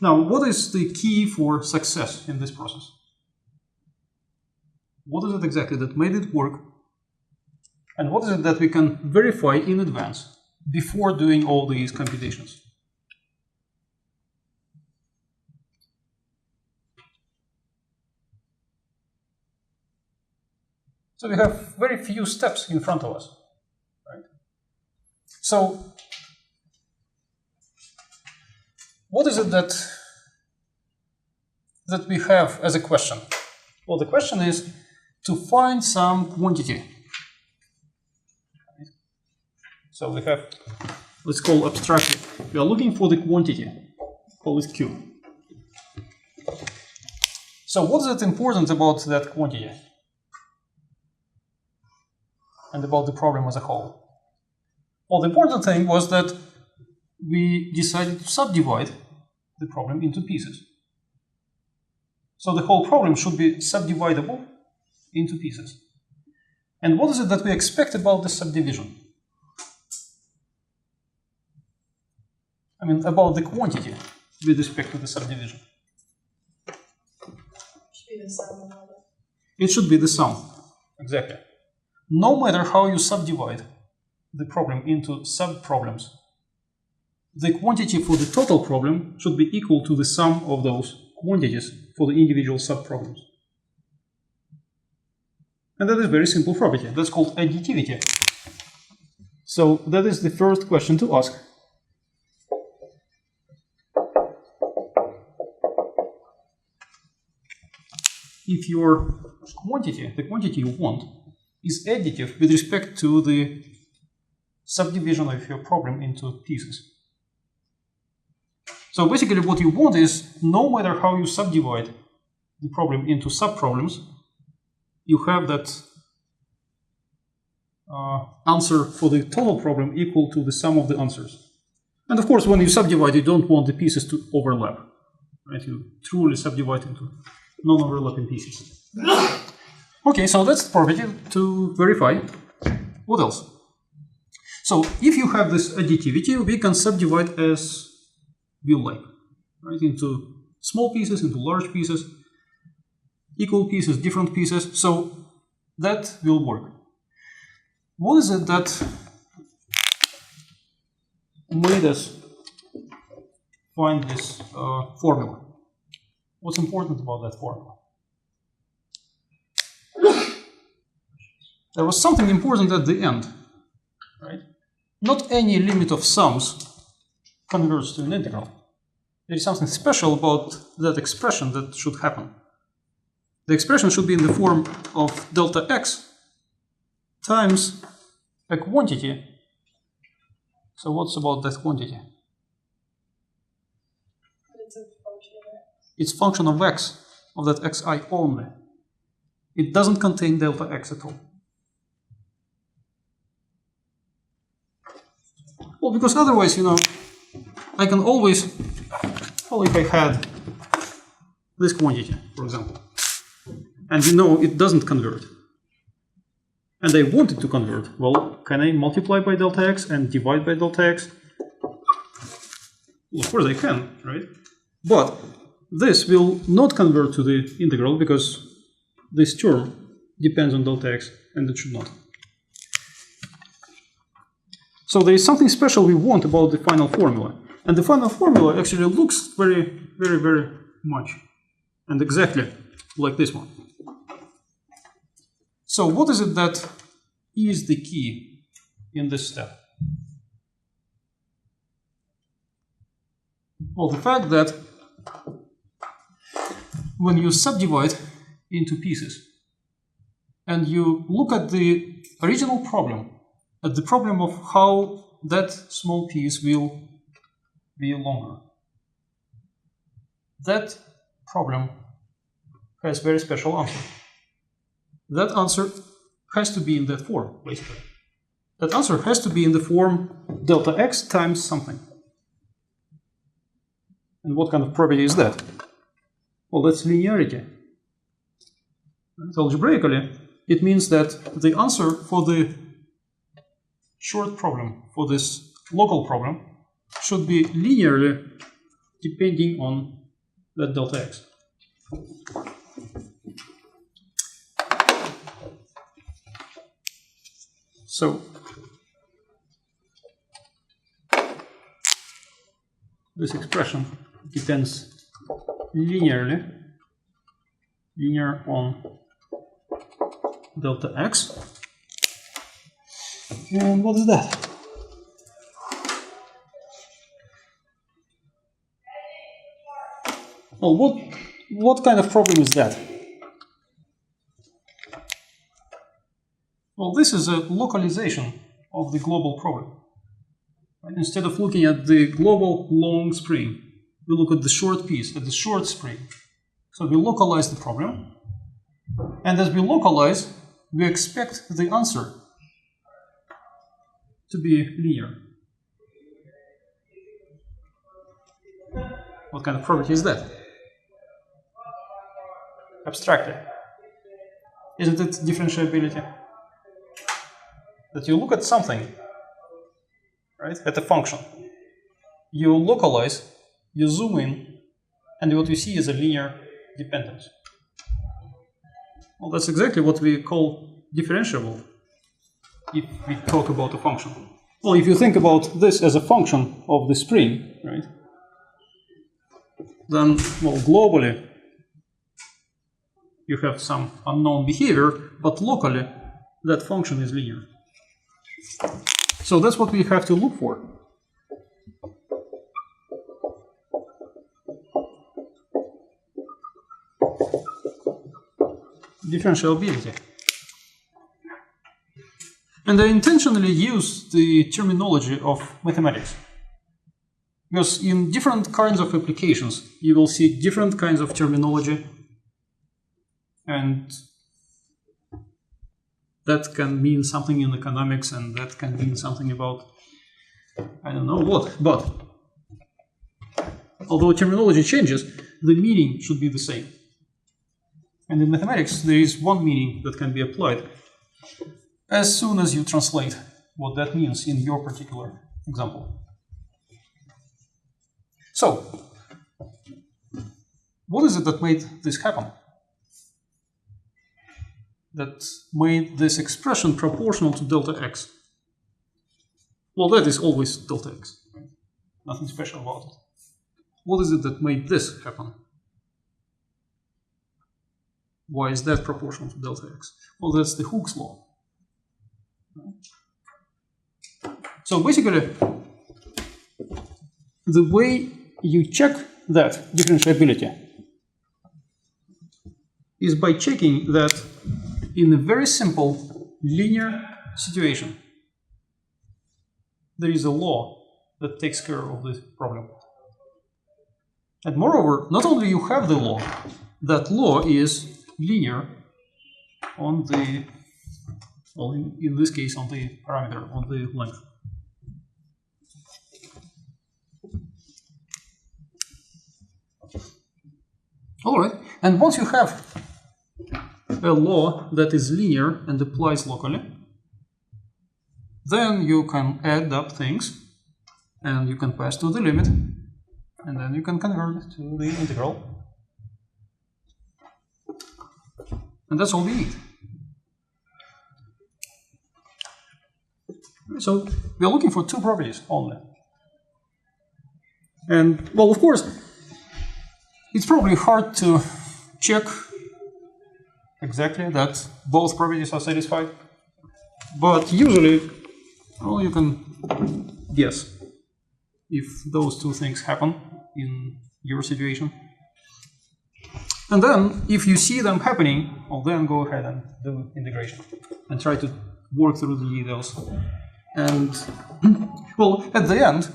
Now, what is the key for success in this process? What is it exactly that made it work? And what is it that we can verify in advance before doing all these computations? So we have very few steps in front of us, right? So what is it that we have as a question? Well, the question is to find some quantity. So we have, let's call abstractly, we are looking for the quantity, call it Q. So what is it important about that quantity? And about the problem as a whole? Well, the important thing was that we decided to subdivide the problem into pieces. So the whole problem should be subdividable into pieces. And what is it that we expect about the subdivision? I mean, about the quantity with respect to the subdivision. Should be the sum of all that. It should be the sum, exactly. No matter how you subdivide the problem into sub-problems, the quantity for the total problem should be equal to the sum of those quantities for the individual sub-problems. And that is a very simple property. That's called additivity. So that is the first question to ask. If your quantity, the quantity you want, is additive with respect to the subdivision of your problem into pieces. So basically what you want is, no matter how you subdivide the problem into sub-problems, you have that answer for the total problem equal to the sum of the answers. And of course, when you subdivide, you don't want the pieces to overlap, right? You truly subdivide into non-overlapping pieces. Okay, so that's the property to verify. What else? So if you have this additivity, we can subdivide as we like, right? Into small pieces, into large pieces, equal pieces, different pieces. So that will work. What is it that made us find this formula? What's important about that formula? There was something important at the end, right? Not any limit of sums converts to an integral. There is something special about that expression that should happen. The expression should be in the form of delta x times a quantity. So what's about that quantity? It's a function of x. It's function of x, of that xi only. It doesn't contain delta x at all. Well, because otherwise, you know, I can always, well, if I had this quantity, for example, and you know it doesn't convert, and I want it to convert, well, can I multiply by delta x and divide by delta x? Well, of course I can, right? But this will not convert to the integral because this term depends on delta x, and it should not. So there is something special we want about the final formula. And the final formula actually looks very, very, very much and exactly like this one. So what is it that is the key in this step? Well, the fact that when you subdivide into pieces and you look at the original problem, at the problem of how that small piece will be longer. That problem has very special answer. That answer has to be in that form, basically. That answer has to be in the form delta x times something. And what kind of property is that? Well, that's linearity. And algebraically, it means that the answer for the short problem, for this local problem, should be linearly depending on that delta x. So this expression depends linear on delta x. And what is that? Well, what kind of problem is that? Well, this is a localization of the global problem. Right? Instead of looking at the global long spring, we look at the short piece, at the short spring. So we localize the problem, and as we localize, we expect the answer to be linear. What kind of property is that? Abstractly. Isn't it differentiability? That you look at something, right, at a function, you localize, you zoom in, and what you see is a linear dependence. Well, that's exactly what we call differentiable if we talk about a function. Well, if you think about this as a function of the spring, right, then, well, globally, you have some unknown behavior, but locally, that function is linear. So that's what we have to look for. Differentiability. And I intentionally use the terminology of mathematics, because in different kinds of applications, you will see different kinds of terminology, and that can mean something in economics, and that can mean something about I don't know what. But although terminology changes, the meaning should be the same. And in mathematics, there is one meaning that can be applied as soon as you translate what that means in your particular example. So, what is it that made this happen? That made this expression proportional to delta x? Well, that is always delta x. Right? Nothing special about it. What is it that made this happen? Why is that proportional to delta x? Well, that's the Hooke's law. So basically, the way you check that differentiability is by checking that in a very simple linear situation, there is a law that takes care of this problem. And moreover, not only you have the law, that law is linear on the, well, in this case, on the parameter, on the length. All right, and once you have a law that is linear and applies locally, then you can add up things, and you can pass to the limit, and then you can convert it to the integral. And that's all we need. So we are looking for two properties only. And, well, of course, it's probably hard to check exactly that both properties are satisfied, but usually, well, you can guess if those two things happen in your situation. And then, if you see them happening, well, then go ahead and do integration and try to work through the details. And, well, at the end,